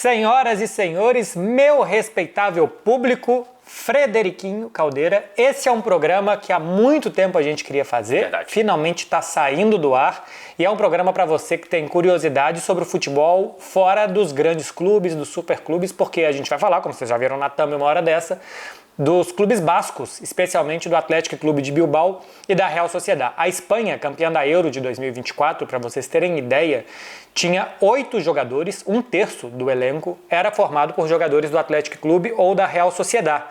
Senhoras e senhores, meu respeitável público, Frederiquinho Caldeira, esse é um programa que há muito tempo a gente queria fazer, Verdade. Finalmente está saindo do ar e é um programa para você que tem curiosidade sobre o futebol fora dos grandes clubes, dos superclubes, porque a gente vai falar, como vocês já viram na thumb uma hora dessa, dos clubes bascos, especialmente do Athletic Clube de Bilbao e da Real Sociedad. A Espanha, campeã da Euro de 2024, para vocês terem ideia, tinha 8 jogadores, um terço do elenco era formado por jogadores do Athletic Clube ou da Real Sociedad.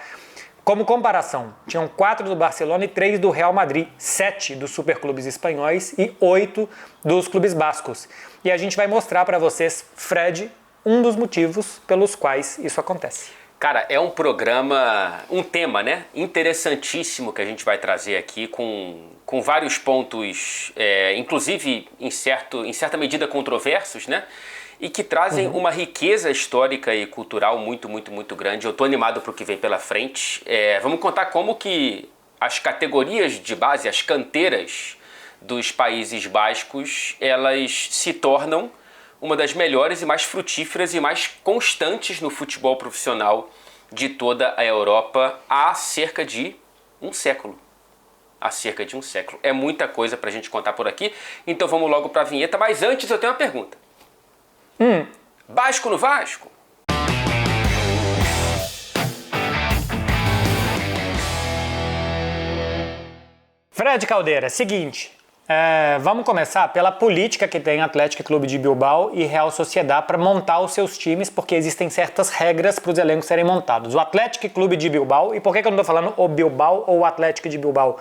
Como comparação, tinham 4 do Barcelona e 3 do Real Madrid, 7 dos superclubes espanhóis e 8 dos clubes bascos. E a gente vai mostrar para vocês, Fred, um dos motivos pelos quais isso acontece. Cara, é um programa, um tema, né, interessantíssimo que a gente vai trazer aqui com vários pontos, inclusive em certa medida controversos, né, e que trazem uma riqueza histórica e cultural muito grande. Eu tô animado pro que vem pela frente. Vamos contar como que as categorias de base, as canteiras dos Países Bascos, elas se tornam uma das melhores e mais frutíferas e mais constantes no futebol profissional de toda a Europa há cerca de um século. É muita coisa pra gente contar por aqui, então vamos logo pra vinheta. Mas antes eu tenho uma pergunta. Basco no Vasco? Fred Caldeira, seguinte... vamos começar pela política que tem Athletic Clube de Bilbao e Real Sociedad para montar os seus times, porque existem certas regras para os elencos serem montados. O Athletic Clube de Bilbao, e por que eu não estou falando o Bilbao ou o Athletic de Bilbao?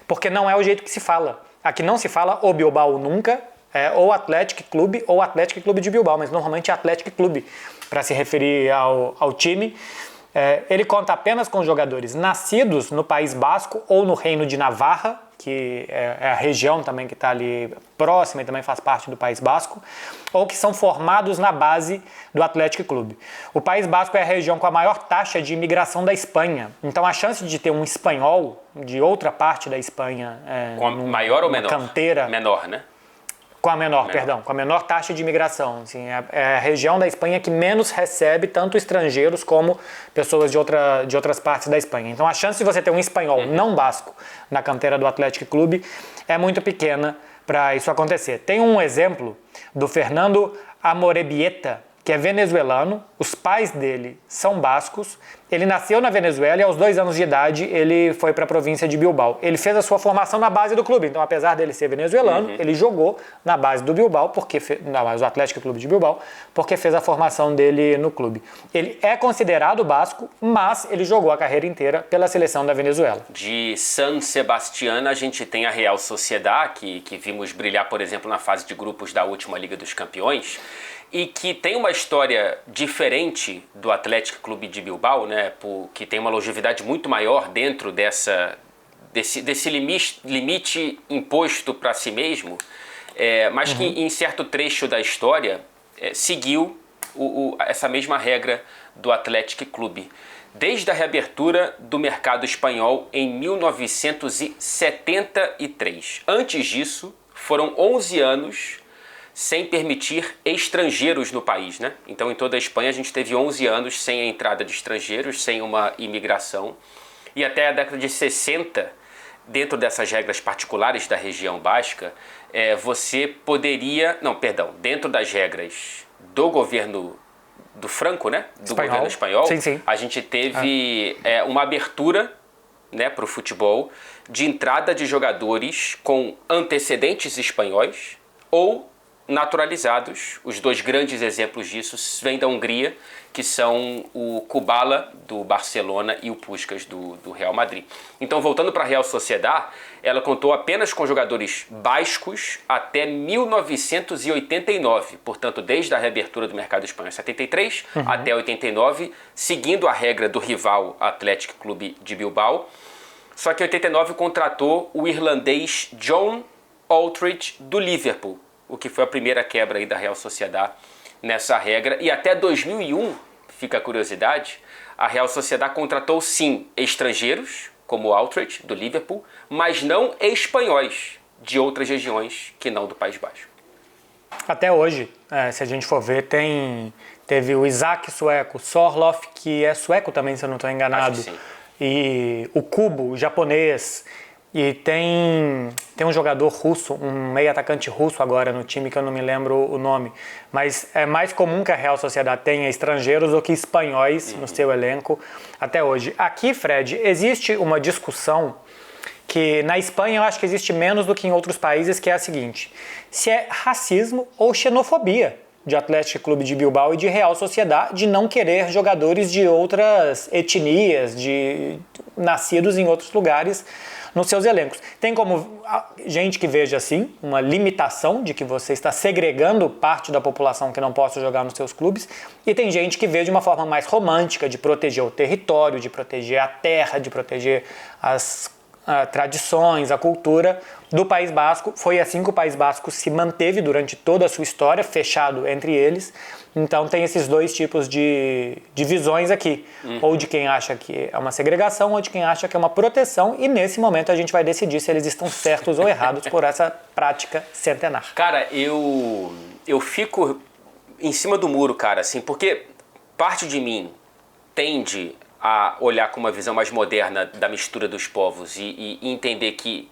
Porque não é o jeito que se fala. Aqui não se fala o Bilbao nunca, é ou Athletic Clube ou Athletic Clube de Bilbao, mas normalmente é Athletic Clube para se referir ao time. Ele conta apenas com jogadores nascidos no País Basco ou no Reino de Navarra, que é a região também que está ali próxima e também faz parte do País Basco, ou que são formados na base do Athletic Clube. O País Basco é a região com a maior taxa de imigração da Espanha, então a chance de ter um espanhol de outra parte da Espanha Com a maior ou menor? Canteira, Menor, né? com a menor taxa de imigração. Assim, é a região da Espanha que menos recebe tanto estrangeiros como pessoas de outras partes da Espanha. Então a chance de você ter um espanhol não basco na canteira do Athletic Clube é muito pequena para isso acontecer. Tem um exemplo do Fernando Amorebieta, que é venezuelano, os pais dele são bascos, ele nasceu na Venezuela e aos 2 anos de idade ele foi para a província de Bilbao. Ele fez a sua formação na base do clube, então apesar dele ser venezuelano, ele jogou na base do Bilbao, na base do Athletic Clube de Bilbao, porque fez a formação dele no clube. Ele é considerado basco, mas ele jogou a carreira inteira pela seleção da Venezuela. De San Sebastián a gente tem a Real Sociedad, que vimos brilhar, por exemplo, na fase de grupos da última Liga dos Campeões, e que tem uma história diferente do Athletic Clube de Bilbao, né, que tem uma longevidade muito maior dentro desse limite imposto para si mesmo, mas que em certo trecho da história seguiu essa mesma regra do Athletic Clube. Desde a reabertura do mercado espanhol em 1973. Antes disso, foram 11 anos sem permitir estrangeiros no país, né? Então, em toda a Espanha, a gente teve 11 anos sem a entrada de estrangeiros, sem uma imigração. E até a década de 60, dentro dessas regras particulares da região basca, você poderia... Não, perdão, dentro das regras do governo do Franco, né? Do governo espanhol, sim. A gente teve uma abertura, né, para o futebol de entrada de jogadores com antecedentes espanhóis ou naturalizados. Os 2 grandes exemplos disso vêm da Hungria, que são o Kubala, do Barcelona, e o Puskás, do Real Madrid. Então, voltando para a Real Sociedad, ela contou apenas com jogadores bascos até 1989, portanto, desde a reabertura do mercado espanhol em 73 até 89, seguindo a regra do rival Athletic Clube de Bilbao. Só que em 89 contratou o irlandês John Aldridge, do Liverpool, o que foi a primeira quebra aí da Real Sociedad nessa regra. E até 2001, fica a curiosidade, a Real Sociedad contratou sim estrangeiros, como o Aldridge, do Liverpool, mas não espanhóis de outras regiões que não do País Basco. Até hoje, se a gente for ver, tem teve o Isaac sueco, Sorloth, que é sueco também, se eu não estou enganado, Acho que sim. e o Kubo, japonês, e tem um jogador russo, um meio-atacante russo agora no time, que eu não me lembro o nome, mas é mais comum que a Real Sociedad tenha estrangeiros do que espanhóis no seu elenco até hoje. Aqui, Fred, existe uma discussão que na Espanha eu acho que existe menos do que em outros países, que é a seguinte: se é racismo ou xenofobia de Atlético Clube de Bilbao e de Real Sociedad de não querer jogadores de outras etnias, de nascidos em outros lugares nos seus elencos. Tem como gente que veja assim, uma limitação de que você está segregando parte da população que não possa jogar nos seus clubes, e tem gente que vê de uma forma mais romântica, de proteger o território, de proteger a terra, de proteger as tradições, a cultura do País Basco. Foi assim que o País Basco se manteve durante toda a sua história, fechado entre eles. Então tem esses dois tipos de visões aqui, ou de quem acha que é uma segregação, ou de quem acha que é uma proteção, e nesse momento a gente vai decidir se eles estão certos ou errados por essa prática centenar. Cara, eu fico em cima do muro, cara, assim, porque parte de mim tende a olhar com uma visão mais moderna da mistura dos povos e entender que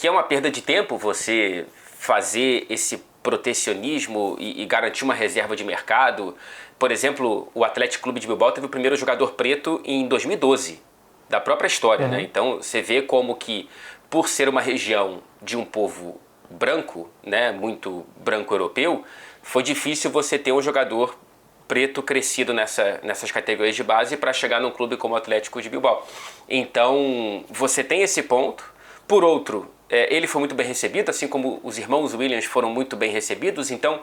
é uma perda de tempo você fazer esse protecionismo e garantir uma reserva de mercado. Por exemplo, o Atlético Clube de Bilbao teve o primeiro jogador preto em 2012, da própria história, né? Então você vê como que, por ser uma região de um povo branco, né, muito branco europeu, foi difícil você ter um jogador preto crescido nessas categorias de base para chegar num clube como o Atlético de Bilbao. Então, você tem esse ponto. Por outro, ele foi muito bem recebido, assim como os irmãos Williams foram muito bem recebidos. Então,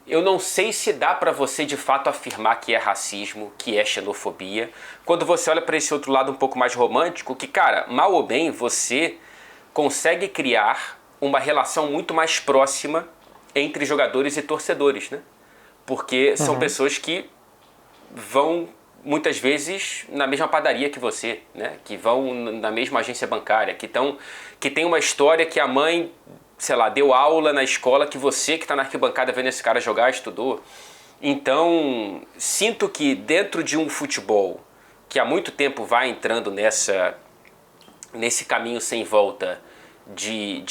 eu não sei se dá para você de fato afirmar que é racismo, que é xenofobia, quando você olha para esse outro lado um pouco mais romântico, que, cara, mal ou bem, você consegue criar uma relação muito mais próxima entre jogadores e torcedores, né? Porque são pessoas que vão, muitas vezes, na mesma padaria que você, né? Que vão na mesma agência bancária, que tem uma história que a mãe, sei lá, deu aula na escola que você que está na arquibancada vendo esse cara jogar, estudou. Então, sinto que dentro de um futebol que há muito tempo vai entrando nesse caminho sem volta de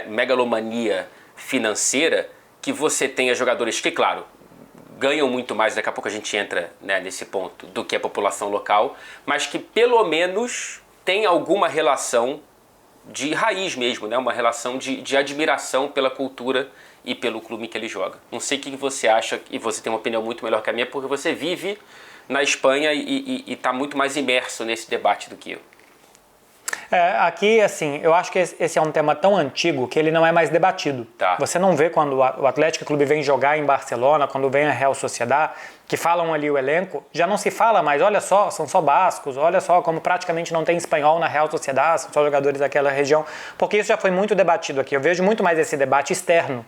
megalomania financeira, que você tenha jogadores que, claro, ganham muito mais, daqui a pouco a gente entra, né, nesse ponto, do que a população local, mas que pelo menos tem alguma relação de raiz mesmo, né, uma relação de admiração pela cultura e pelo clube que ele joga. Não sei o que você acha, e você tem uma opinião muito melhor que a minha, porque você vive na Espanha e está muito mais imerso nesse debate do que eu. Aqui, assim, eu acho que esse é um tema tão antigo que ele não é mais debatido. Tá. Você não vê quando o Atlético Clube vem jogar em Barcelona, quando vem a Real Sociedad, que falam ali o elenco, já não se fala mais, olha só, são só bascos, olha só como praticamente não tem espanhol na Real Sociedad, são só jogadores daquela região, porque isso já foi muito debatido aqui. Eu vejo muito mais esse debate externo.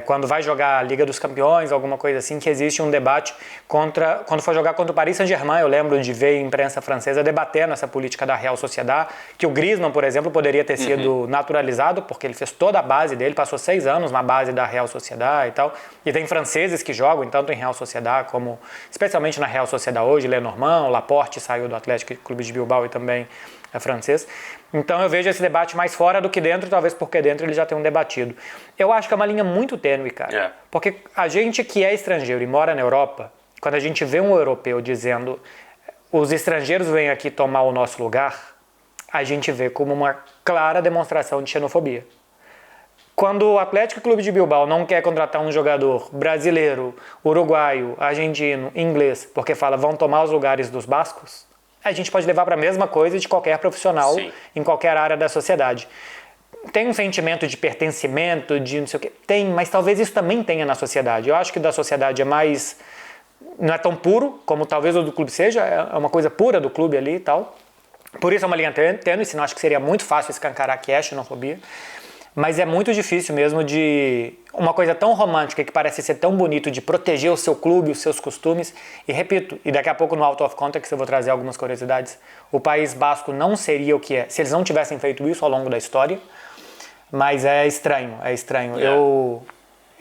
Quando vai jogar a Liga dos Campeões, alguma coisa assim, que existe um debate quando for jogar contra o Paris Saint-Germain. Eu lembro de ver a imprensa francesa debatendo essa política da Real Sociedad, que o Griezmann, por exemplo, poderia ter sido naturalizado, porque ele fez toda a base dele, passou 6 anos na base da Real Sociedad e tal, e tem franceses que jogam, tanto em Real Sociedad como, especialmente na Real Sociedad hoje, Lenormand, Laporte saiu do Atlético Clube de Bilbao e também é francês. Então eu vejo esse debate mais fora do que dentro, talvez porque dentro eles já tenham debatido. Eu acho que é uma linha muito tênue, cara. Porque a gente que é estrangeiro e mora na Europa, quando a gente vê um europeu dizendo os estrangeiros vêm aqui tomar o nosso lugar, a gente vê como uma clara demonstração de xenofobia. Quando o Atlético Clube de Bilbao não quer contratar um jogador brasileiro, uruguaio, argentino, inglês, porque fala vão tomar os lugares dos bascos, a gente pode levar para a mesma coisa de qualquer profissional. Sim. Em qualquer área da sociedade. Tem um sentimento de pertencimento, de não sei o quê? Tem, mas talvez isso também tenha na sociedade. Eu acho que da sociedade é mais... não é tão puro como talvez o do clube seja, é uma coisa pura do clube ali e tal. Por isso é uma linha tênue, senão acho que seria muito fácil escancarar que é xenofobia. Mas é muito difícil mesmo de uma coisa tão romântica que parece ser tão bonito de proteger o seu clube, os seus costumes. E repito, e daqui a pouco no Out of Context eu vou trazer algumas curiosidades, o País Basco não seria o que é se eles não tivessem feito isso ao longo da história. Mas é estranho, é estranho.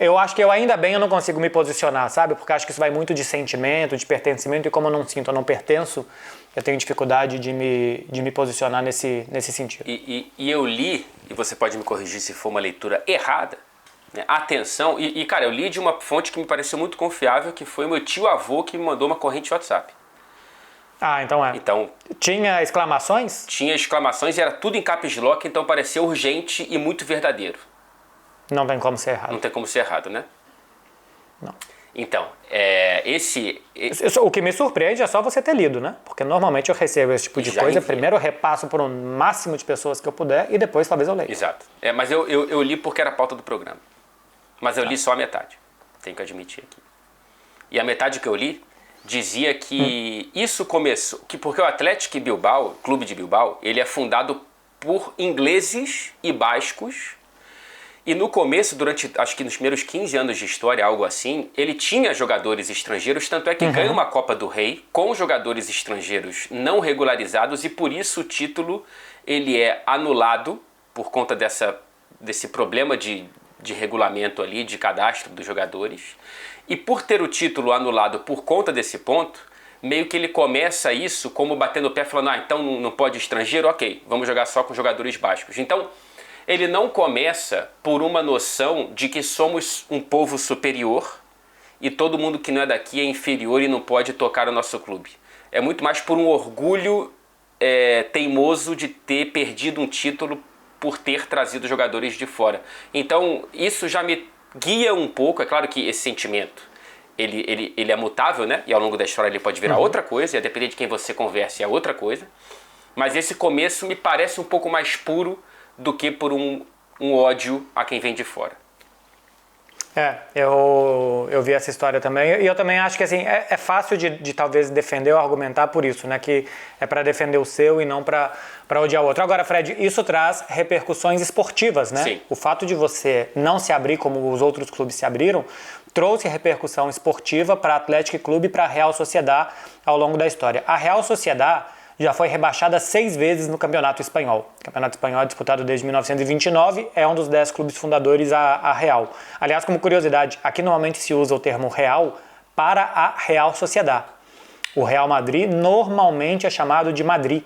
Eu acho que ainda bem eu não consigo me posicionar, sabe? Porque acho que isso vai muito de sentimento, de pertencimento, e como eu não sinto, eu não pertenço, eu tenho dificuldade de me posicionar nesse sentido. E eu li, e você pode me corrigir se for uma leitura errada, né? Atenção, cara, eu li de uma fonte que me pareceu muito confiável, que foi meu tio-avô que me mandou uma corrente de WhatsApp. Ah, então é. Então, tinha exclamações? Tinha exclamações e era tudo em caps lock, então parecia urgente e muito verdadeiro. Não tem como ser errado. Não tem como ser errado, né? Não. Então, O que me surpreende é só você ter lido, né? Porque normalmente eu recebo esse tipo de coisa, envia. primeiro eu repasso por um máximo de pessoas que eu puder e depois talvez eu leia. Exato. Mas eu li porque era a pauta do programa. Mas eu li só a metade, tenho que admitir aqui. E a metade que eu li dizia que isso começou... Porque o Athletic Bilbao, Clube de Bilbao, ele é fundado por ingleses e bascos. E no começo, durante, acho que nos primeiros 15 anos de história, algo assim, ele tinha jogadores estrangeiros, tanto é que ganha uma Copa do Rei com jogadores estrangeiros não regularizados, e por isso o título ele é anulado por conta desse problema de regulamento ali, de cadastro dos jogadores. E por ter o título anulado por conta desse ponto, meio que ele começa isso como batendo o pé, falando, então não pode estrangeiro, ok, vamos jogar só com jogadores bascos. Então, ele não começa por uma noção de que somos um povo superior e todo mundo que não é daqui é inferior e não pode tocar o nosso clube. É muito mais por um orgulho teimoso de ter perdido um título por ter trazido jogadores de fora. Então, isso já me guia um pouco. É claro que esse sentimento, ele é mutável, né? E ao longo da história ele pode virar outra coisa, e a depender de quem você converse é outra coisa. Mas esse começo me parece um pouco mais puro do que por um ódio a quem vem de fora. Eu vi essa história também, e eu também acho que assim, é fácil de talvez defender ou argumentar por isso, né? Que é para defender o seu e não para odiar o outro. Agora, Fred, isso traz repercussões esportivas, né? Sim. O fato de você não se abrir como os outros clubes se abriram, trouxe repercussão esportiva para Athletic Clube e para a Real Sociedad ao longo da história. A Real Sociedad já foi rebaixada 6 vezes no Campeonato Espanhol. O Campeonato Espanhol é disputado desde 1929, é um dos 10 clubes fundadores a Real. Aliás, como curiosidade, aqui normalmente se usa o termo Real para a Real Sociedad. O Real Madrid normalmente é chamado de Madrid.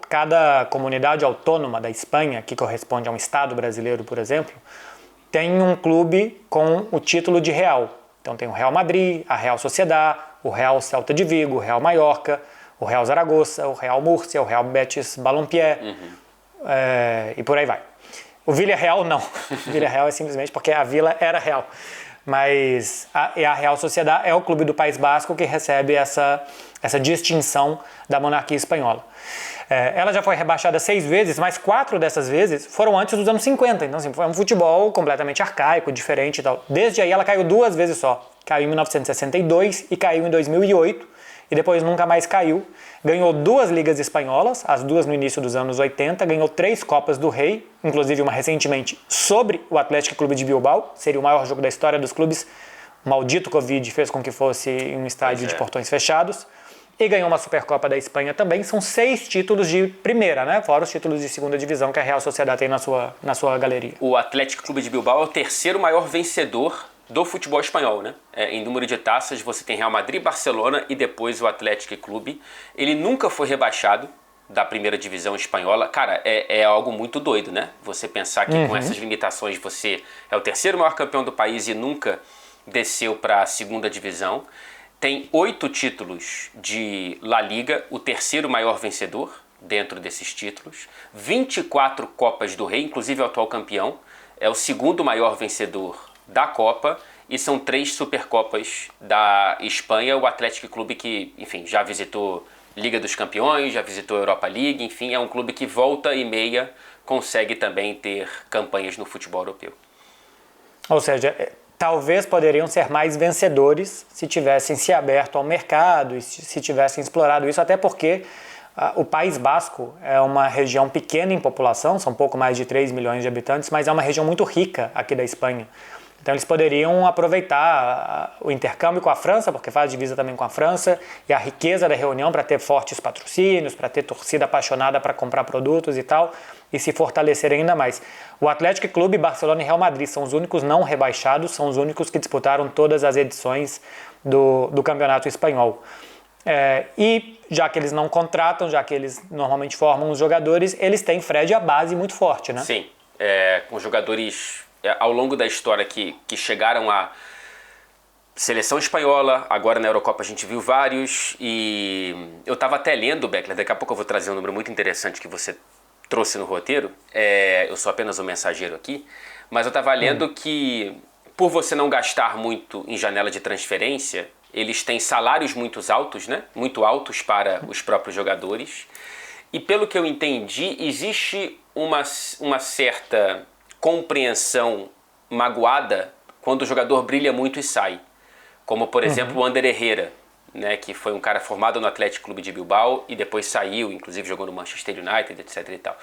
Cada comunidade autônoma da Espanha, que corresponde a um estado brasileiro, por exemplo, tem um clube com o título de Real. Então tem o Real Madrid, a Real Sociedad, o Real Celta de Vigo, o Real Mallorca, o Real Zaragoza, o Real Múrcia, o Real Betis Balompié, e por aí vai. O Villarreal não. O Villarreal é simplesmente porque a vila era real. Mas a Real Sociedad é o clube do País Basco que recebe essa distinção da monarquia espanhola. Ela já foi rebaixada 6 vezes, mas 4 dessas vezes foram antes dos anos 50. Então, assim, foi um futebol completamente arcaico, diferente e tal. Desde aí ela caiu 2 vezes só. Caiu em 1962 e caiu em 2008. E depois nunca mais caiu. Ganhou 2 ligas espanholas, as 2 no início dos anos 80, ganhou 3 Copas do Rei, inclusive uma recentemente sobre o Athletic Clube de Bilbao, seria o maior jogo da história dos clubes. O maldito Covid fez com que fosse um estádio de portões fechados. E ganhou uma Supercopa da Espanha também. São 6 títulos de primeira, né? Fora os títulos de segunda divisão que a Real Sociedad tem na sua galeria. O Athletic Clube de Bilbao é o terceiro maior vencedor do futebol espanhol, né? Em número de taças, você tem Real Madrid, Barcelona e depois o Athletic Clube. Ele nunca foi rebaixado da primeira divisão espanhola. Cara, é algo muito doido, né? Você pensar que com essas limitações você é o terceiro maior campeão do país e nunca desceu para a segunda divisão. Tem 8 títulos de La Liga, o terceiro maior vencedor dentro desses títulos. 24 Copas do Rei, inclusive o atual campeão. É o segundo maior vencedor da Copa, e são 3 Supercopas da Espanha. O Athletic Clube que, enfim, já visitou Liga dos Campeões, já visitou Europa League, enfim, é um clube que volta e meia consegue também ter campanhas no futebol europeu. Ou seja, talvez poderiam ser mais vencedores se tivessem se aberto ao mercado e se tivessem explorado isso, até porque o País Basco é uma região pequena em população, são pouco mais de 3 milhões de habitantes, mas é uma região muito rica aqui da Espanha. Então eles poderiam aproveitar o intercâmbio com a França, porque faz divisa também com a França, e a riqueza da reunião para ter fortes patrocínios, para ter torcida apaixonada para comprar produtos e tal, e se fortalecer ainda mais. O Atlético Clube, Barcelona e Real Madrid são os únicos não rebaixados, são os únicos que disputaram todas as edições do Campeonato Espanhol. E já que eles não contratam, já que eles normalmente formam os jogadores, eles têm Fred a base muito forte, né? Sim, com jogadores ao longo da história que chegaram à seleção espanhola, agora na Eurocopa a gente viu vários, e eu estava até lendo, Beckler, daqui a pouco eu vou trazer um número muito interessante que você trouxe no roteiro, eu sou apenas um mensageiro aqui, mas eu estava lendo que por você não gastar muito em janela de transferência, eles têm salários muito altos, né? Muito altos para os próprios jogadores, e pelo que eu entendi, existe uma certa compreensão magoada quando o jogador brilha muito e sai. Como, por exemplo, o Ander Herrera, né, que foi um cara formado no Atlético Clube de Bilbao e depois saiu, inclusive jogou no Manchester United, etc. e tal.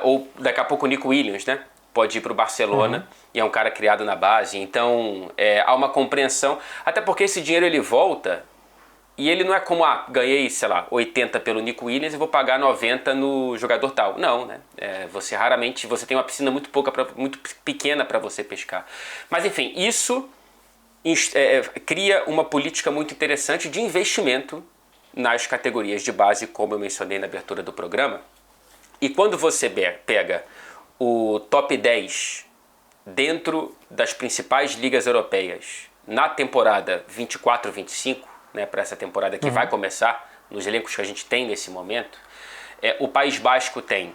Ou daqui a pouco o Nico Williams, né? Pode ir para o Barcelona e é um cara criado na base. Então, há uma compreensão, até porque esse dinheiro ele volta e ele não é como, ganhei, sei lá, 80 pelo Nico Williams e vou pagar 90 no jogador tal. Não, né? Você raramente, você tem uma piscina muito pequena para você pescar. Mas enfim, isso cria uma política muito interessante de investimento nas categorias de base, como eu mencionei na abertura do programa. E quando você pega o top 10 dentro das principais ligas europeias na temporada 24-25, né, para essa temporada que vai começar, nos elencos que a gente tem nesse momento, o País Basco tem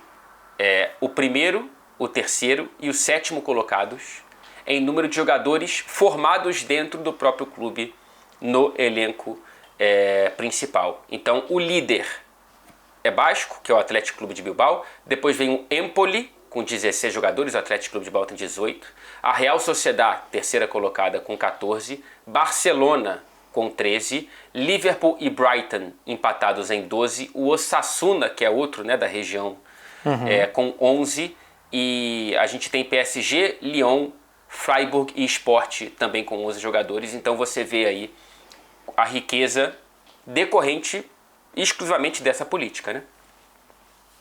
o primeiro, o terceiro e o sétimo colocados em número de jogadores formados dentro do próprio clube no elenco principal. Então o líder é Basco, que é o Atlético Clube de Bilbao, depois vem o Empoli, com 16 jogadores, o Atlético Clube de Bilbao tem 18, a Real Sociedad, terceira colocada, com 14, Barcelona, com 13, Liverpool e Brighton empatados em 12, o Osasuna, que é outro, né, da região, com 11, e a gente tem PSG, Lyon, Freiburg e Sport também com 11 jogadores. Então você vê aí a riqueza decorrente exclusivamente dessa política, né?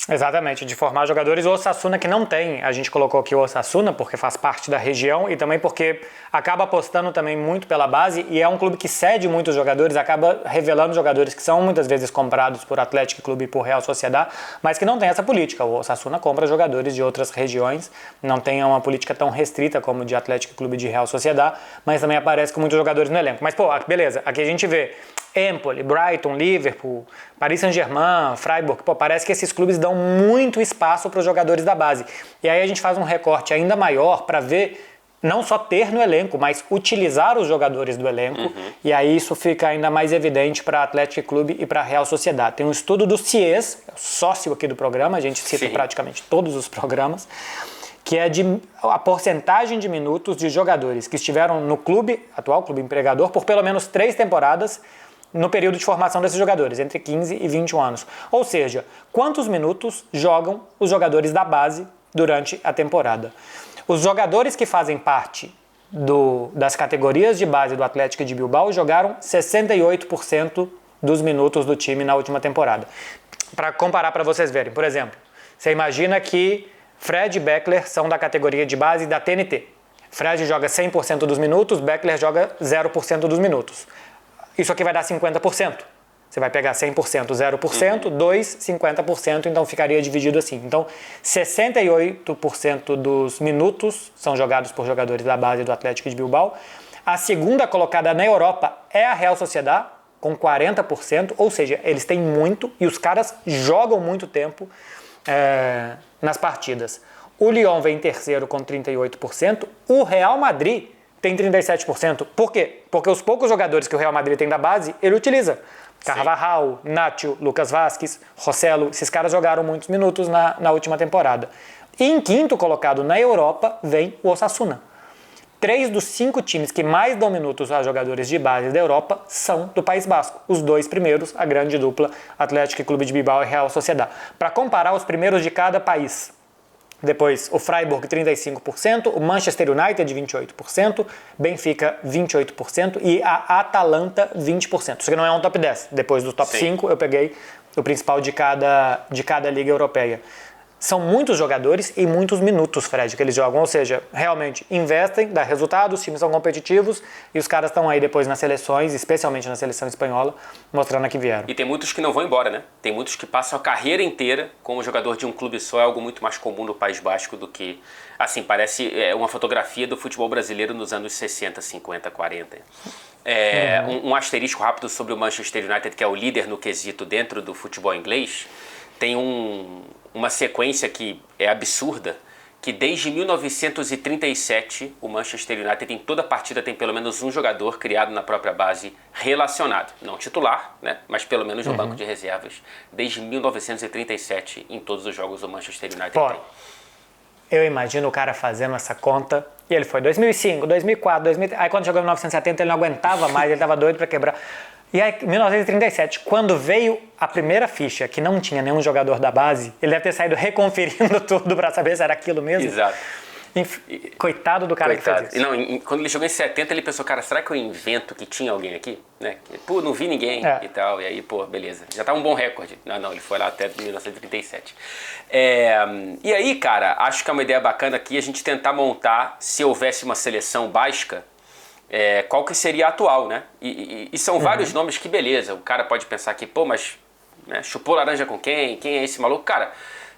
Exatamente, de formar jogadores. O Osasuna que não tem, a gente colocou aqui o Osasuna porque faz parte da região e também porque acaba apostando também muito pela base e é um clube que cede muitos jogadores, acaba revelando jogadores que são muitas vezes comprados por Atlético Clube e por Real Sociedad, mas que não tem essa política. O Osasuna compra jogadores de outras regiões, não tem uma política tão restrita como de Atlético Clube e de Real Sociedad, mas também aparece com muitos jogadores no elenco. Mas beleza, aqui a gente vê Empoli, Brighton, Liverpool, Paris Saint-Germain, Freiburg, parece que esses clubes dão muito espaço para os jogadores da base. E aí a gente faz um recorte ainda maior para ver, não só ter no elenco, mas utilizar os jogadores do elenco, e aí isso fica ainda mais evidente para Atlético Clube e para Real Sociedad. Tem um estudo do CIES, sócio aqui do programa, a gente cita praticamente todos os programas, que é a porcentagem de minutos de jogadores que estiveram no clube, atual clube empregador, por pelo menos 3 temporadas, no período de formação desses jogadores, entre 15 e 21 anos. Ou seja, quantos minutos jogam os jogadores da base durante a temporada. Os jogadores que fazem parte das categorias de base do Atlético de Bilbao jogaram 68% dos minutos do time na última temporada. Para comparar, para vocês verem, por exemplo, você imagina que Fred e Beckler são da categoria de base da TNT. Fred joga 100% dos minutos, Beckler joga 0% dos minutos. Isso aqui vai dar 50%. Você vai pegar 100%, 0%, 2, 50%, então ficaria dividido assim. Então, 68% dos minutos são jogados por jogadores da base do Atlético de Bilbao. A segunda colocada na Europa é a Real Sociedad, com 40%, ou seja, eles têm muito e os caras jogam muito tempo nas partidas. O Lyon vem em terceiro com 38%, o Real Madrid tem 37%. Por quê? Porque os poucos jogadores que o Real Madrid tem da base, ele utiliza. Carvajal, Nacho, Lucas Vázquez, Rossello, esses caras jogaram muitos minutos na última temporada. E em quinto colocado na Europa vem o Osasuna. 3 dos 5 times que mais dão minutos a jogadores de base da Europa são do País Basco. Os 2 primeiros, a grande dupla Atlético Clube de Bilbao e Real Sociedad. Para comparar os primeiros de cada país, Depois o Freiburg 35%, o Manchester United 28%, Benfica 28% e a Atalanta 20%. Isso aqui não é um top 10. Depois do top 5 eu peguei o principal de cada liga europeia. São muitos jogadores e muitos minutos, Fred, que eles jogam. Ou seja, realmente investem, dá resultado, os times são competitivos e os caras estão aí depois nas seleções, especialmente na seleção espanhola, mostrando a que vieram. E tem muitos que não vão embora, né? Tem muitos que passam a carreira inteira como jogador de um clube só. É algo muito mais comum no País Basco do que... Assim, parece uma fotografia do futebol brasileiro nos anos 60, 50, 40. Um asterisco rápido sobre o Manchester United, que é o líder no quesito dentro do futebol inglês. Tem uma sequência que é absurda, que desde 1937 o Manchester United em toda partida tem pelo menos um jogador criado na própria base relacionado. Não titular, né? Mas pelo menos no banco de reservas. Desde 1937 em todos os jogos o Manchester United tem. Eu imagino o cara fazendo essa conta, e ele foi 2005, 2004, 2003, aí quando chegou em 1970 ele não aguentava mais, ele estava doido para quebrar. E aí, em 1937, quando veio a primeira ficha, que não tinha nenhum jogador da base, ele deve ter saído reconferindo tudo para saber se era aquilo mesmo. Exato. Coitado do cara que fez isso. E não, quando ele chegou em 70, ele pensou, cara, será que eu invento que tinha alguém aqui? Né? Pô, não vi ninguém e tal. E aí, pô, beleza. Já tá um bom recorde. Não, ele foi lá até 1937. E aí, cara, acho que é uma ideia bacana aqui a gente tentar montar, se houvesse uma seleção basca, qual que seria a atual, né? E são vários nomes que, beleza, o cara pode pensar que, pô, mas né, chupou laranja com quem? Quem é esse maluco? Cara,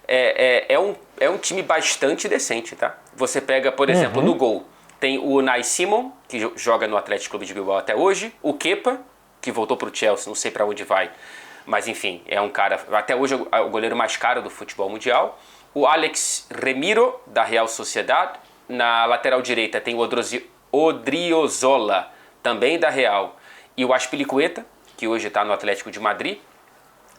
é um time bastante decente, tá? Você pega, por exemplo, no gol, tem o Unai Simon, que joga no Atlético Clube de Bilbao até hoje, o Kepa, que voltou pro Chelsea, não sei para onde vai, mas enfim, é um cara, até hoje o goleiro mais caro do futebol mundial, o Alex Remiro, da Real Sociedad, na lateral direita tem o Odriozola, também da Real, e o Azpilicueta, que hoje está no Atlético de Madrid.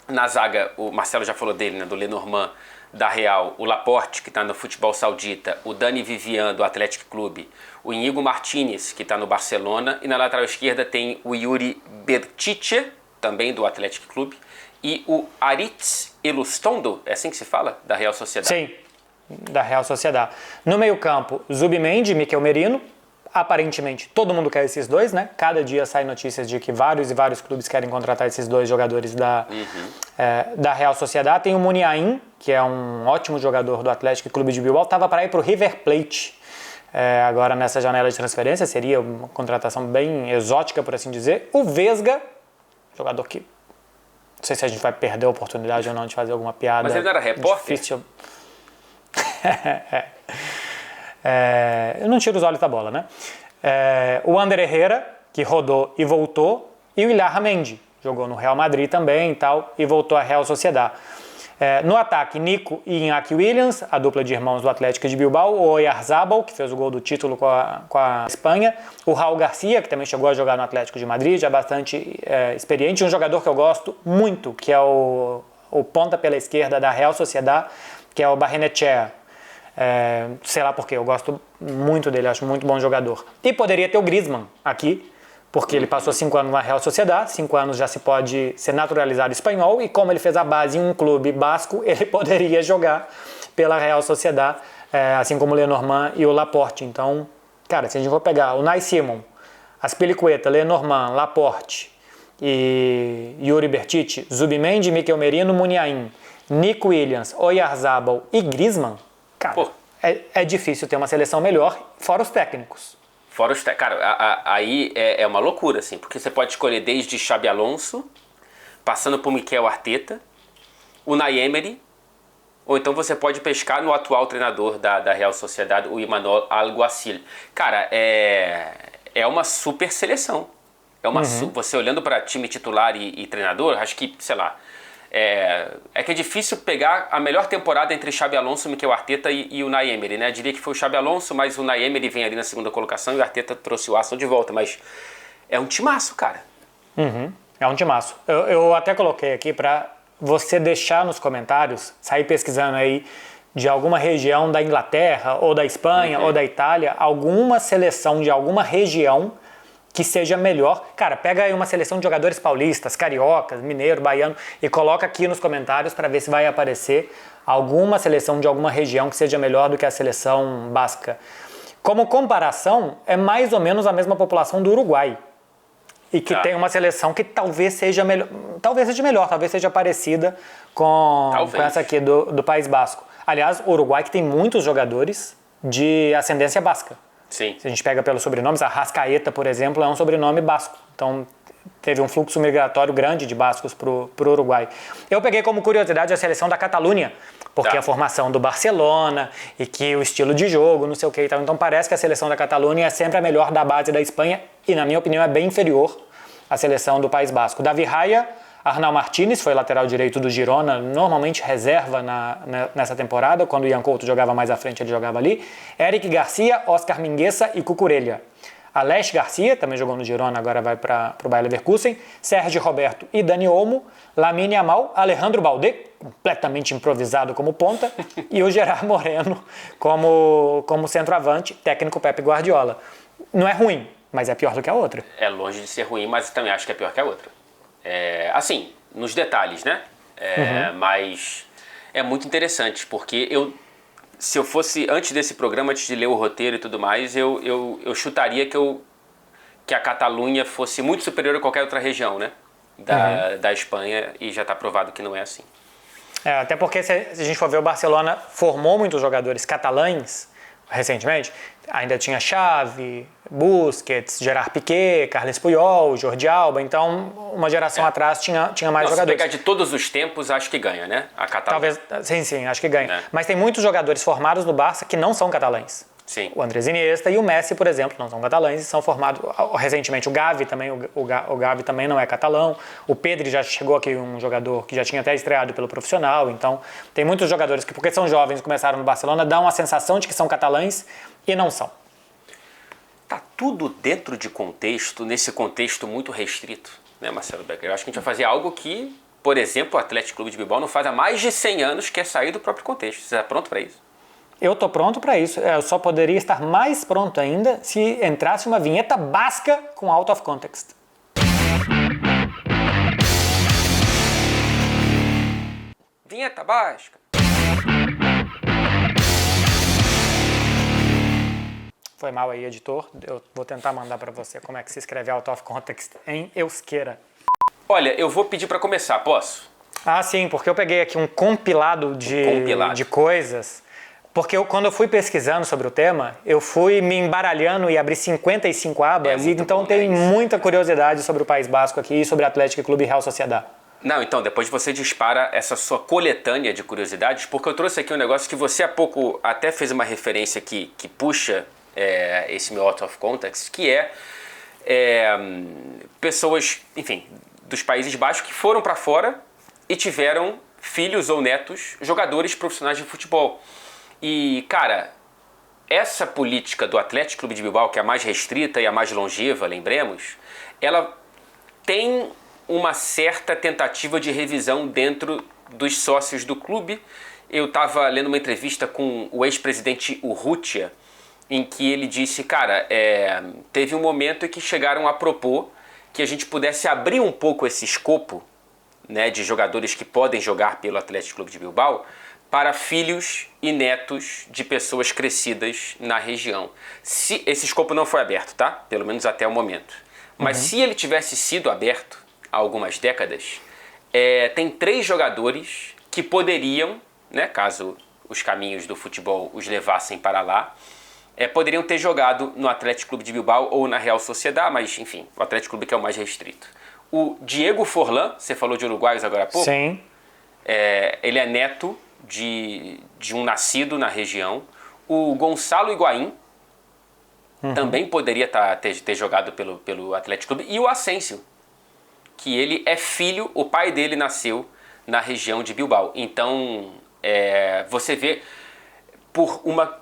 Na zaga, o Marcelo já falou dele, né, do Lenormand, da Real, o Laporte, que está no futebol saudita, o Dani Vivian, do Atlético Clube, o Inigo Martínez, que está no Barcelona, e na lateral esquerda tem o Yuri Bertice, também do Atlético Clube, e o Aritz Elustondo, é assim que se fala? Da Real Sociedad. Sim, da Real Sociedad. No meio-campo, Zubimendi, Mikel Merino. Aparentemente, todo mundo quer esses dois, né? Cada dia saem notícias de que vários e vários clubes querem contratar esses dois jogadores da Real Sociedad. Tem o Muniain, que é um ótimo jogador do Atlético Clube de Bilbao. Estava para ir para o River Plate agora nessa janela de transferência. Seria uma contratação bem exótica, por assim dizer. O Vesga, jogador que... Não sei se a gente vai perder a oportunidade ou não de fazer alguma piada. Mas ele não era repórter? Difícil. Eu não tiro os olhos da bola, né? O Ander Herrera, que rodou e voltou, e o Ilharra Mendy, jogou no Real Madrid também e tal, e voltou à Real Sociedad. No ataque, Nico e Iñaki Williams, a dupla de irmãos do Atlético de Bilbao, o Oyarzabal, que fez o gol do título com a Espanha, o Raul Garcia, que também chegou a jogar no Atlético de Madrid, já bastante experiente, um jogador que eu gosto muito, que é o ponta pela esquerda da Real Sociedad, que é o Barrenechea. Sei lá porquê, eu gosto muito dele, acho muito bom jogador. E poderia ter o Griezmann aqui, porque ele passou 5 anos na Real Sociedad, 5 anos já se pode ser naturalizado espanhol, e como ele fez a base em um clube basco, ele poderia jogar pela Real Sociedad, assim como o Lenormand e o Laporte. Então, cara, se a gente for pegar o Unai Simon, Azpilicueta, Lenormand, Laporte e Yuri Bertice, Zubimendi, Mikel Merino, Muniain, Nico Williams, Oyarzabal e Griezmann, cara, é difícil ter uma seleção melhor, fora os técnicos. Fora os técnicos. Cara, aí é uma loucura, assim, porque você pode escolher desde Xabi Alonso, passando por Mikel Arteta, Unai Emery, ou então você pode pescar no atual treinador da Real Sociedad, o Imanol Alguacil. Cara, é uma super seleção. Você olhando para time titular e treinador, acho que, sei lá, que é difícil pegar a melhor temporada entre Xabi Alonso, Mikel Arteta e o Unai Emery, né? Eu diria que foi o Xabi Alonso, mas o Unai Emery vem ali na segunda colocação e o Arteta trouxe o Arsenal de volta, mas é um timaço, cara. É um timaço. Eu até coloquei aqui para você deixar nos comentários, sair pesquisando aí de alguma região da Inglaterra ou da Espanha ou da Itália, alguma seleção de alguma região que seja melhor. Cara, pega aí uma seleção de jogadores paulistas, cariocas, mineiro, baiano e coloca aqui nos comentários para ver se vai aparecer alguma seleção de alguma região que seja melhor do que a seleção basca. Como comparação, é mais ou menos a mesma população do Uruguai. E que tem uma seleção que talvez seja melhor, talvez seja parecida com essa aqui do País Basco. Aliás, o Uruguai que tem muitos jogadores de ascendência basca. Sim. Se a gente pega pelos sobrenomes, a Arrascaeta, por exemplo, é um sobrenome basco. Então, teve um fluxo migratório grande de bascos pro Uruguai. Eu peguei como curiosidade a seleção da Catalunha, porque a formação do Barcelona e que o estilo de jogo, não sei o que e tal. Então, parece que a seleção da Catalunha é sempre a melhor da base da Espanha e, na minha opinião, é bem inferior à seleção do País Basco. Davi Raya, Arnau Martínez, foi lateral direito do Girona, normalmente reserva nessa temporada, quando o Ian Couto jogava mais à frente, ele jogava ali. Eric Garcia, Oscar Mingueza e Cucurella. Aleix Garcia, também jogou no Girona, agora vai para o Bayer Leverkusen. Sérgio Roberto e Dani Olmo. Lamine Yamal, Alejandro Balde, completamente improvisado como ponta. E o Gerard Moreno como centroavante, técnico Pepe Guardiola. Não é ruim, mas é pior do que a outra. É longe de ser ruim, mas também acho que é pior que a outra. Assim, nos detalhes, né? Mas é muito interessante, porque se eu fosse, antes desse programa, antes de ler o roteiro e tudo mais, eu chutaria que a Catalunha fosse muito superior a qualquer outra região, né? Da Espanha, e já está provado que não é assim. Até porque se a gente for ver, o Barcelona formou muitos jogadores catalães recentemente. Ainda tinha Xavi, Busquets, Gerard Piqué, Carles Puyol, Jordi Alba. Então, uma geração atrás tinha mais jogadores. Se pegar de todos os tempos, acho que ganha, né? A Catalunha. Talvez, sim, acho que ganha. Mas tem muitos jogadores formados no Barça que não são catalães. Sim. O Andrés Iniesta e o Messi, por exemplo, não são catalães e são formados recentemente. O Gavi também, o Gavi também não é catalão. O Pedri já chegou aqui, um jogador que já tinha até estreado pelo profissional. Então, tem muitos jogadores que, porque são jovens, começaram no Barcelona, dão a sensação de que são catalães e não são. Tá tudo dentro de contexto, nesse contexto muito restrito, né, Marcelo Becker? Eu acho que a gente vai fazer algo que, por exemplo, o Atlético Clube de Bilbao não faz há mais de 100 anos, que é sair do próprio contexto. Você está pronto para isso? Eu tô pronto para isso. Eu só poderia estar mais pronto ainda se entrasse uma vinheta basca com out of context. Vinheta basca. Foi mal aí, editor. Eu vou tentar mandar para você como é que se escreve out of context em euskera. Olha, eu vou pedir para começar, posso? Ah, sim, porque eu peguei aqui um compilado de coisas. Porque quando eu fui pesquisando sobre o tema, eu fui me embaralhando e abri 55 abas, e então tenho muita curiosidade sobre o País Basco aqui e sobre o Atlético Clube e Real Sociedad. Não, então, depois você dispara essa sua coletânea de curiosidades, porque eu trouxe aqui um negócio que você há pouco até fez uma referência que puxa esse meu out of context, que pessoas, enfim, dos Países Baixos que foram para fora e tiveram filhos ou netos jogadores profissionais de futebol. E, cara, essa política do Atlético Clube de Bilbao, que é a mais restrita e a mais longeva, lembremos, ela tem uma certa tentativa de revisão dentro dos sócios do clube. Eu estava lendo uma entrevista com o ex-presidente Urrutia, em que ele disse, cara, teve um momento em que chegaram a propor que a gente pudesse abrir um pouco esse escopo, né, de jogadores que podem jogar pelo Atlético Clube de Bilbao para filhos e netos de pessoas crescidas na região. Esse escopo não foi aberto, tá? Pelo menos até o momento. Mas se ele tivesse sido aberto há algumas décadas, tem 3 jogadores que poderiam, né, caso os caminhos do futebol os levassem para lá, poderiam ter jogado no Atlético Clube de Bilbao ou na Real Sociedad, mas, enfim, o Atlético Clube que é o mais restrito. O Diego Forlán, você falou de uruguaios agora há pouco? Sim. Ele é neto de um nascido na região. O Gonçalo Higuaín também poderia ter jogado pelo Atlético Clube. E o Asensio, que ele é filho, o pai dele nasceu na região de Bilbao. Então, você vê, por uma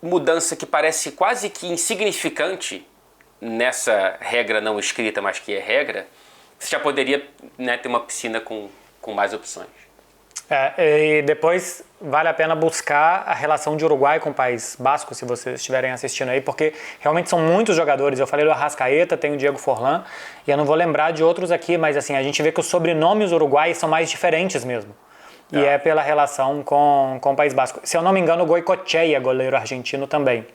mudança que parece quase que insignificante nessa regra não escrita, mas que é regra, você já poderia, né, ter uma piscina com mais opções. E depois vale a pena buscar a relação de Uruguai com o País Basco, se vocês estiverem assistindo aí, porque realmente são muitos jogadores. Eu falei do Arrascaeta, tem o Diego Forlán, e eu não vou lembrar de outros aqui, mas assim, a gente vê que os sobrenomes uruguaios são mais diferentes mesmo. E é pela relação com o País Basco. Se eu não me engano, o Goicoechea, goleiro argentino também.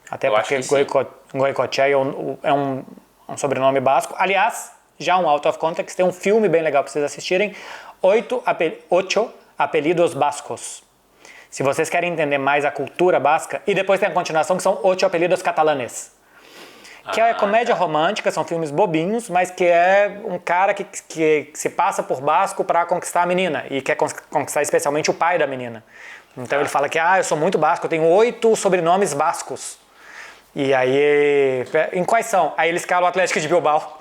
Até porque Goicoechea é um sobrenome basco. Aliás, já um out of context, tem um filme bem legal para vocês assistirem, Ocho Apelidos Bascos. Se vocês querem entender mais a cultura basca, e depois tem a continuação que são Ocho Apelidos Catalanes. Que é comédia romântica, são filmes bobinhos, mas que é um cara que se passa por basco para conquistar a menina, e quer conquistar especialmente o pai da menina. Então ele fala que, eu sou muito basco, eu tenho 8 sobrenomes bascos. E aí, em quais são? Aí eles escalam o Atlético de Bilbao.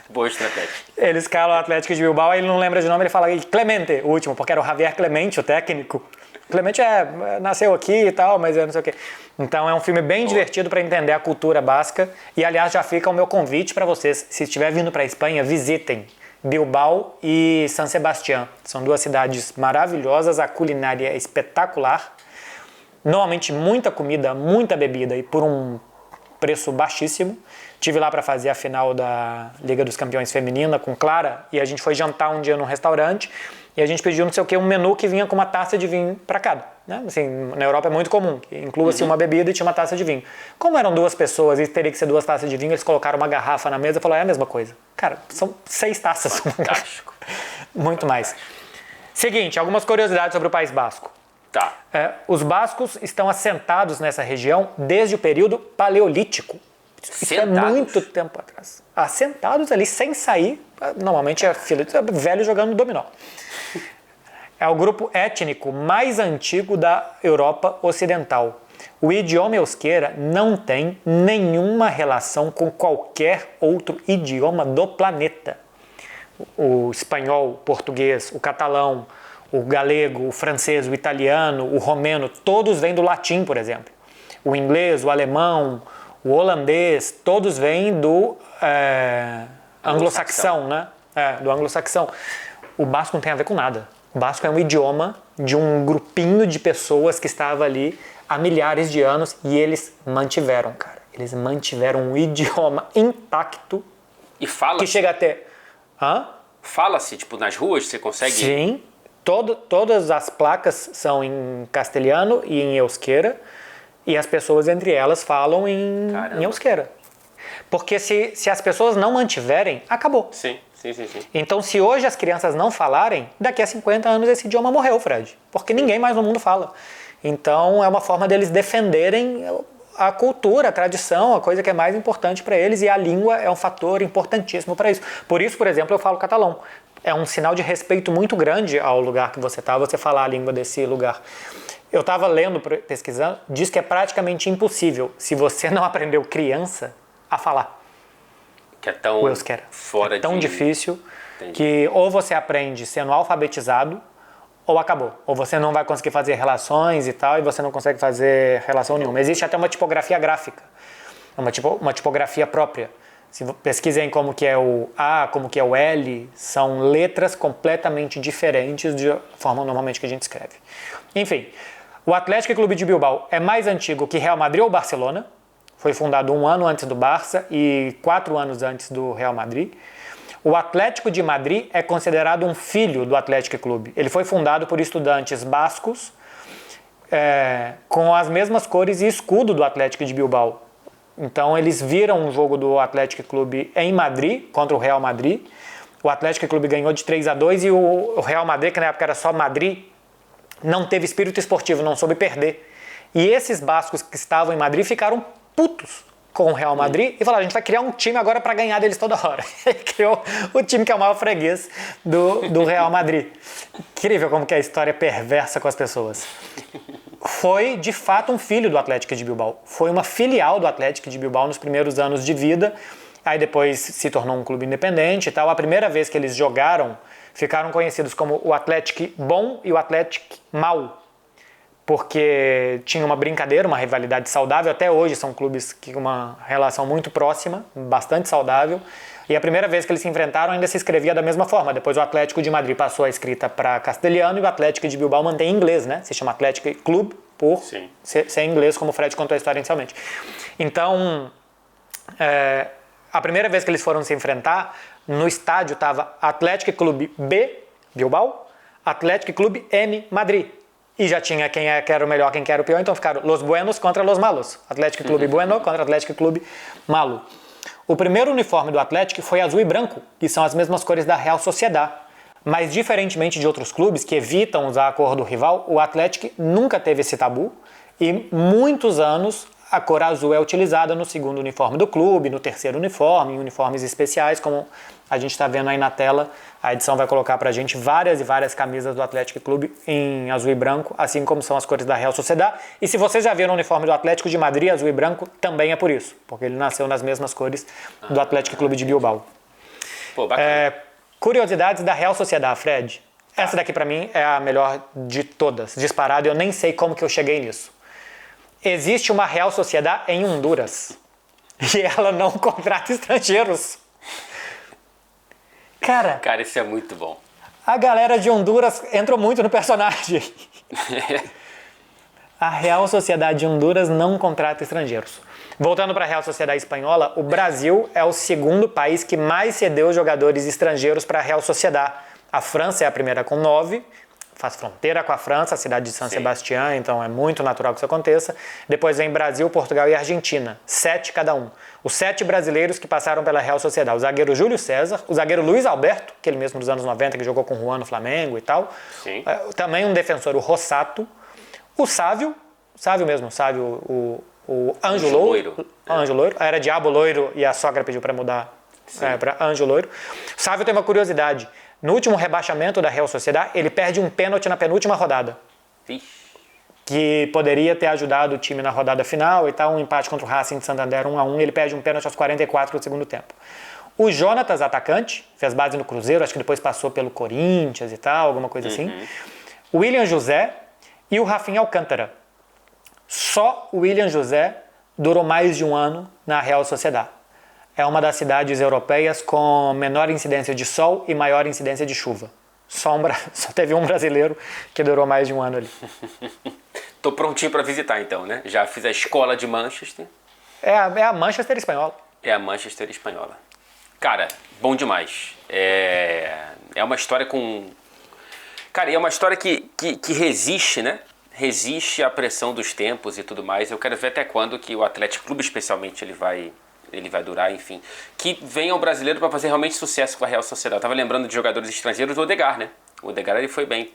Boa estratégia. Ele escala o Atlético de Bilbao, aí ele não lembra de nome, ele fala Clemente, o último, porque era o Javier Clemente, o técnico. Clemente nasceu aqui e tal, mas não sei o quê. Então é um filme bem divertido para entender a cultura basca. E aliás, já fica o meu convite para vocês, se estiver vindo para a Espanha, visitem Bilbao e San Sebastián. São 2 cidades maravilhosas, a culinária é espetacular. Normalmente muita comida, muita bebida e por um preço baixíssimo. Tive lá para fazer a final da Liga dos Campeões Feminina com Clara e a gente foi jantar um dia num restaurante e a gente pediu não sei o que, um menu que vinha com uma taça de vinho para cada. Né? Assim, na Europa é muito comum, que inclua-se uma bebida e tinha uma taça de vinho. Como eram 2 pessoas e teria que ser 2 taças de vinho, eles colocaram uma garrafa na mesa e falaram, é a mesma coisa. Cara, são 6 taças. Fantástico. Muito mais. Seguinte, algumas curiosidades sobre o País Basco. Tá. Os bascos estão assentados nessa região desde o período paleolítico. Isso é muito tempo atrás. Assentados ali, sem sair, normalmente é velho jogando dominó. É o grupo étnico mais antigo da Europa Ocidental. O idioma euskera não tem nenhuma relação com qualquer outro idioma do planeta. O espanhol, o português, o catalão, o galego, o francês, o italiano, o romeno, todos vêm do latim, por exemplo. O inglês, o alemão, o holandês, todos vêm do anglo-saxão, né? Do anglo-saxão. O basco não tem a ver com nada. O basco é um idioma de um grupinho de pessoas que estava ali há milhares de anos e eles mantiveram, cara. Eles mantiveram um idioma intacto. E fala-se? Que chega até... Fala-se, tipo, nas ruas, você consegue... Sim. Todas as placas são em castelhano e em euskera. E as pessoas entre elas falam em euskera. Porque se as pessoas não mantiverem, acabou. Sim. Então, se hoje as crianças não falarem, daqui a 50 anos esse idioma morreu, Fred. Porque ninguém mais no mundo fala. Então, é uma forma deles defenderem a cultura, a tradição, a coisa que é mais importante para eles. E a língua é um fator importantíssimo para isso. Por isso, por exemplo, eu falo catalão. É um sinal de respeito muito grande ao lugar que você está, você falar a língua desse lugar. Eu estava lendo, pesquisando, diz que é praticamente impossível, se você não aprendeu criança, a falar. Que é tão o euskera. Fora é tão de... difícil. Entendi. Que ou você aprende sendo alfabetizado, ou acabou. Ou você não vai conseguir fazer relações e tal, e você não consegue fazer relação nenhuma. Existe até uma tipografia gráfica, uma tipografia própria. Se pesquisem como que é o A, como que é o L, são letras completamente diferentes da forma normalmente que a gente escreve. Enfim, o Atlético Clube de Bilbao é mais antigo que Real Madrid ou Barcelona. Foi fundado 1 ano antes do Barça e 4 anos antes do Real Madrid. O Atlético de Madrid é considerado um filho do Atlético Clube. Ele foi fundado por estudantes bascos com as mesmas cores e escudo do Atlético de Bilbao. Então eles viram um jogo do Atlético Clube em Madrid contra o Real Madrid. O Atlético Clube ganhou de 3-2 e o Real Madrid, que na época era só Madrid, não teve espírito esportivo, não soube perder. E esses bascos que estavam em Madrid ficaram putos com o Real Madrid e falaram, a gente vai criar um time agora para ganhar deles toda hora. E criou o time que é o maior freguês do Real Madrid. Incrível como que a história é perversa com as pessoas. Foi, de fato, um filho do Atlético de Bilbao. Foi uma filial do Atlético de Bilbao nos primeiros anos de vida. Aí depois se tornou um clube independente e tal. A primeira vez que eles jogaram, ficaram conhecidos como o Atlético Bom e o Atlético Mau. porque tinha uma brincadeira, uma rivalidade saudável. Até hoje são clubes que com uma relação muito próxima, bastante saudável. E a primeira vez que eles se enfrentaram ainda se escrevia da mesma forma. Depois o Atlético de Madrid passou a escrita para castelhano e o Atlético de Bilbao mantém em inglês, né? Se chama Atlético Clube por ser em inglês, como o Fred contou a história inicialmente. Então, a primeira vez que eles foram se enfrentar, no estádio estava Atlético Clube B, Bilbao, Atlético Clube M, Madrid. E já tinha quem era o melhor, quem era o pior, então ficaram Los Buenos contra Los Malos. Atlético Clube Bueno contra Atlético Clube Malo. O primeiro uniforme do Atlético foi azul e branco, que são as mesmas cores da Real Sociedad. Mas diferentemente de outros clubes que evitam usar a cor do rival, o Atlético nunca teve esse tabu e muitos anos a cor azul é utilizada no segundo uniforme do clube, no terceiro uniforme, em uniformes especiais, como a gente está vendo aí na tela. A edição vai colocar pra gente várias e várias camisas do Atlético Clube em azul e branco, assim como são as cores da Real Sociedad. E se vocês já viram o uniforme do Atlético de Madrid, azul e branco, também é por isso, porque ele nasceu nas mesmas cores do Atlético Clube de Bilbao. Pô, bacana. Curiosidades da Real Sociedad, Fred. Essa daqui pra mim é a melhor de todas, disparado. Eu nem sei como que eu cheguei nisso. Existe uma Real Sociedad em Honduras e ela não contrata estrangeiros. Cara, Isso é muito bom. a galera de Honduras entrou muito no personagem. A Real Sociedad de Honduras não contrata estrangeiros. Voltando para a Real Sociedad Espanhola, o Brasil é o segundo país que mais cedeu jogadores estrangeiros para a Real Sociedad. A França é a primeira com 9, faz fronteira com a França, a cidade de San Sebastián, então é muito natural que isso aconteça. Depois vem Brasil, Portugal e Argentina, 7 cada um. Os 7 brasileiros que passaram pela Real Sociedad: o zagueiro Júlio César, o zagueiro Luiz Alberto, aquele mesmo dos anos 90 que jogou com o Juan no Flamengo e tal. Sim. Também um defensor, o Rossato, o Sávio mesmo, o Anjo Loiro. Anjo Loiro, era Diabo Loiro e a sogra pediu para mudar para Anjo Loiro. O Sávio tem uma curiosidade. No último rebaixamento da Real Sociedad, ele perde um pênalti na penúltima rodada. Ixi. Que poderia ter ajudado o time na rodada final e tal, um empate contra o Racing de Santander 1-1, ele perde um pênalti aos 44 do segundo tempo. O Jonatas, atacante, fez base no Cruzeiro, acho que depois passou pelo Corinthians e tal, alguma coisa assim. O William José e o Rafinha Alcântara. Só o William José durou mais de um ano na Real Sociedad. É uma das cidades europeias com menor incidência de sol e maior incidência de chuva. Só teve um brasileiro que durou mais de um ano ali. Tô prontinho para visitar então, né? Já fiz a escola de Manchester. É a Manchester espanhola. É a Manchester espanhola. Cara, bom demais. É uma história com... Cara, é uma história que resiste, né? Resiste à pressão dos tempos e tudo mais. Eu quero ver até quando que o Atlético Clube, especialmente, ele vai durar, enfim. Que venha o brasileiro para fazer realmente sucesso com a Real Sociedad. Eu tava lembrando de jogadores estrangeiros do Odegaard, né? O Odegaard ele foi bem,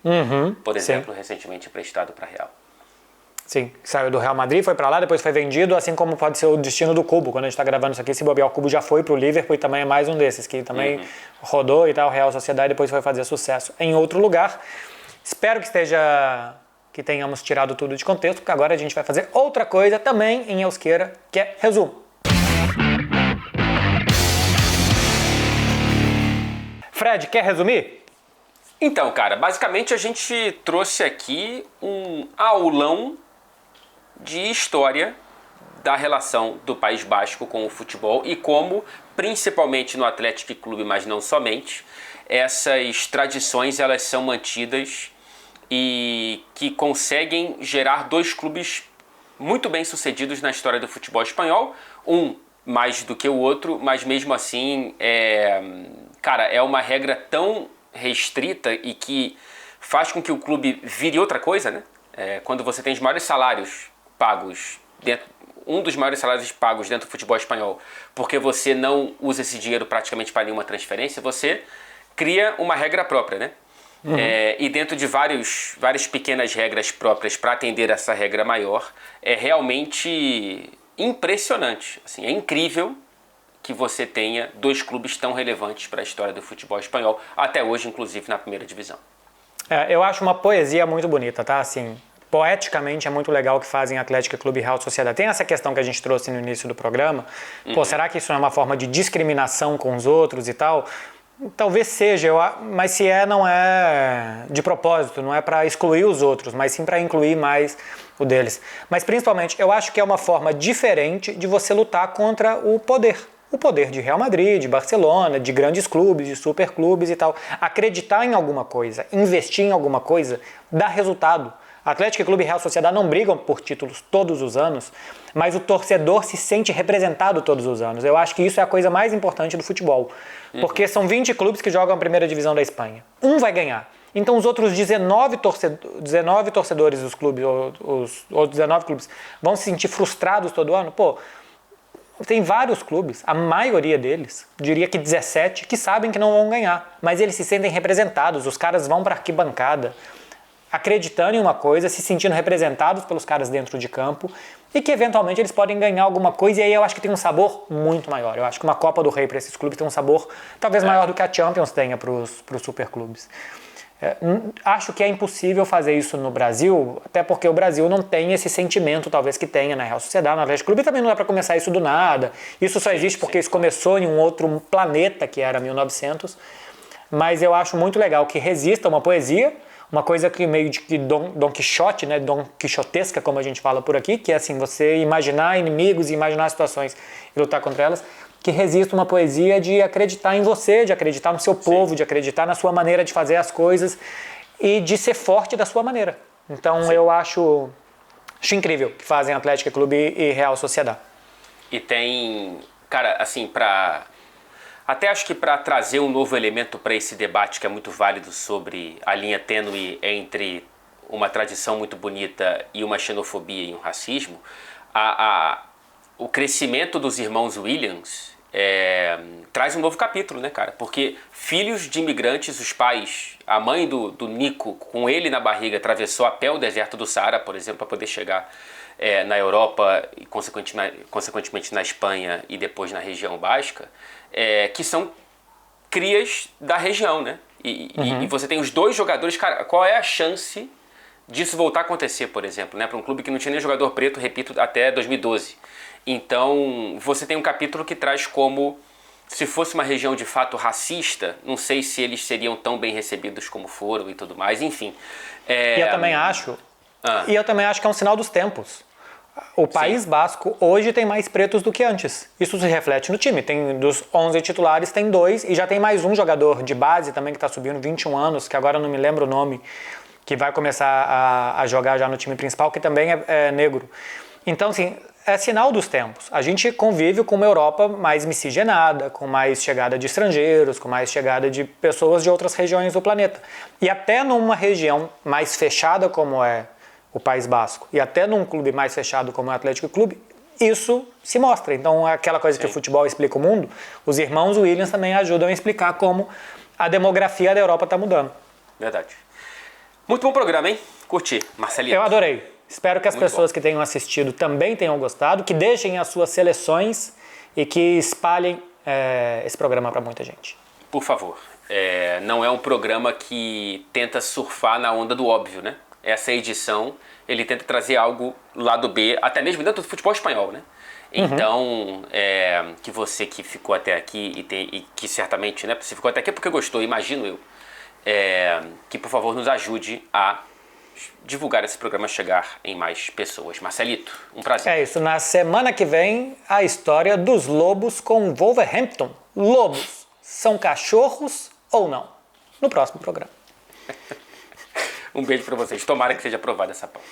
por exemplo, recentemente emprestado para a Real. Sim, saiu do Real Madrid, foi para lá, depois foi vendido, assim como pode ser o destino do Cubo. Quando a gente está gravando isso aqui, se bobear, o Cubo já foi para o Liverpool e também é mais um desses, que também rodou e tal, Real Sociedad, e depois foi fazer sucesso em outro lugar. Espero que tenhamos tirado tudo de contexto, porque agora a gente vai fazer outra coisa também em Euskera, que é resumo. Fred, quer resumir? Então, cara, basicamente a gente trouxe aqui um aulão de história da relação do País Basco com o futebol e como, principalmente no Athletic Clube, mas não somente, essas tradições elas são mantidas e que conseguem gerar dois clubes muito bem sucedidos na história do futebol espanhol, um mais do que o outro, mas mesmo assim é uma regra tão restrita e que faz com que o clube vire outra coisa, né? Quando você tem os maiores salários pagos, um dos maiores salários pagos dentro do futebol espanhol, porque você não usa esse dinheiro praticamente para nenhuma transferência, você cria uma regra própria, né? E dentro de várias pequenas regras próprias para atender essa regra maior, é realmente impressionante. Assim, é incrível que você tenha dois clubes tão relevantes para a história do futebol espanhol, até hoje, inclusive, na primeira divisão. Eu acho uma poesia muito bonita, tá? Assim, poeticamente é muito legal o que fazem Atlético Clube e Real Sociedad. Tem essa questão que a gente trouxe no início do programa. Pô, será que isso não é uma forma de discriminação com os outros e tal? Talvez seja, mas se não é de propósito, não é para excluir os outros, mas sim para incluir mais o deles. Mas principalmente, eu acho que é uma forma diferente de você lutar contra o poder. O poder de Real Madrid, de Barcelona, de grandes clubes, de superclubes e tal. Acreditar em alguma coisa, investir em alguma coisa, dá resultado. Atlético Clube e Real Sociedade não brigam por títulos todos os anos, mas o torcedor se sente representado todos os anos. Eu acho que isso é a coisa mais importante do futebol. Porque são 20 clubes que jogam a primeira divisão da Espanha. Um vai ganhar. Então os outros 19 torcedores dos clubes, os 19 clubes, vão se sentir frustrados todo ano? Pô, tem vários clubes, a maioria deles, diria que 17, que sabem que não vão ganhar. Mas eles se sentem representados, os caras vão para a arquibancada, acreditando em uma coisa, se sentindo representados pelos caras dentro de campo e que eventualmente eles podem ganhar alguma coisa, e aí eu acho que tem um sabor muito maior. Eu acho que uma Copa do Rei para esses clubes tem um sabor talvez maior do que a Champions tenha para os superclubes. Acho que é impossível fazer isso no Brasil, até porque o Brasil não tem esse sentimento talvez que tenha na Real Sociedade, no Atlético Clube, e também não dá para começar isso do nada. Isso só existe porque isso começou em um outro planeta que era 1900, mas eu acho muito legal que resista uma poesia, uma coisa que meio de Dom Quixote, né, Dom Quixotesca, como a gente fala por aqui, que é assim, você imaginar inimigos e imaginar situações e lutar contra elas, que resista uma poesia de acreditar em você, de acreditar no seu povo, de acreditar na sua maneira de fazer as coisas e de ser forte da sua maneira. Então eu acho incrível que fazem Atlético Clube e Real Sociedade. E tem, cara, assim, até acho que para trazer um novo elemento para esse debate que é muito válido sobre a linha tênue entre uma tradição muito bonita e uma xenofobia e um racismo, o crescimento dos irmãos Williams traz um novo capítulo, né, cara? Porque filhos de imigrantes, os pais, a mãe do Nico, com ele na barriga, atravessou a pé o deserto do Saara, por exemplo, para poder chegar na Europa e consequentemente na Espanha e depois na região basca, que são crias da região, né? E você tem os dois jogadores, cara, qual é a chance disso voltar a acontecer, por exemplo, né? Para um clube que não tinha nem jogador preto, repito, até 2012. Então, você tem um capítulo que traz como, se fosse uma região de fato racista, não sei se eles seriam tão bem recebidos como foram e tudo mais, enfim. E eu também acho que é um sinal dos tempos. O País Basco hoje tem mais pretos do que antes. Isso se reflete no time. Tem dos 11 titulares, tem 2 e já tem mais um jogador de base também que está subindo, 21 anos, que agora eu não me lembro o nome, que vai começar a jogar já no time principal, que também é negro. Então, assim, é sinal dos tempos. A gente convive com uma Europa mais miscigenada, com mais chegada de estrangeiros, com mais chegada de pessoas de outras regiões do planeta. E até numa região mais fechada como é o País Basco, e até num clube mais fechado como é o Atlético Clube, isso se mostra. Então, aquela coisa que o futebol explica o mundo, os irmãos Williams também ajudam a explicar como a demografia da Europa está mudando. Verdade. Muito bom programa, hein? Curti, Marcelinho. Eu adorei. Espero que as pessoas que tenham assistido também tenham gostado, que deixem as suas seleções e que espalhem esse programa para muita gente. Por favor. Não é um programa que tenta surfar na onda do óbvio, né? Essa edição, ele tenta trazer algo lado B, até mesmo dentro do futebol espanhol, né? Então, que você que ficou até aqui e que certamente, né? Você ficou até aqui porque gostou, imagino eu, que por favor nos ajude a divulgar esse programa, chegar em mais pessoas. Marcelito, um prazer. É isso, na semana que vem, a história dos lobos com Wolverhampton. Lobos são cachorros ou não? No próximo programa. Um beijo pra vocês. Tomara que seja aprovada essa pauta.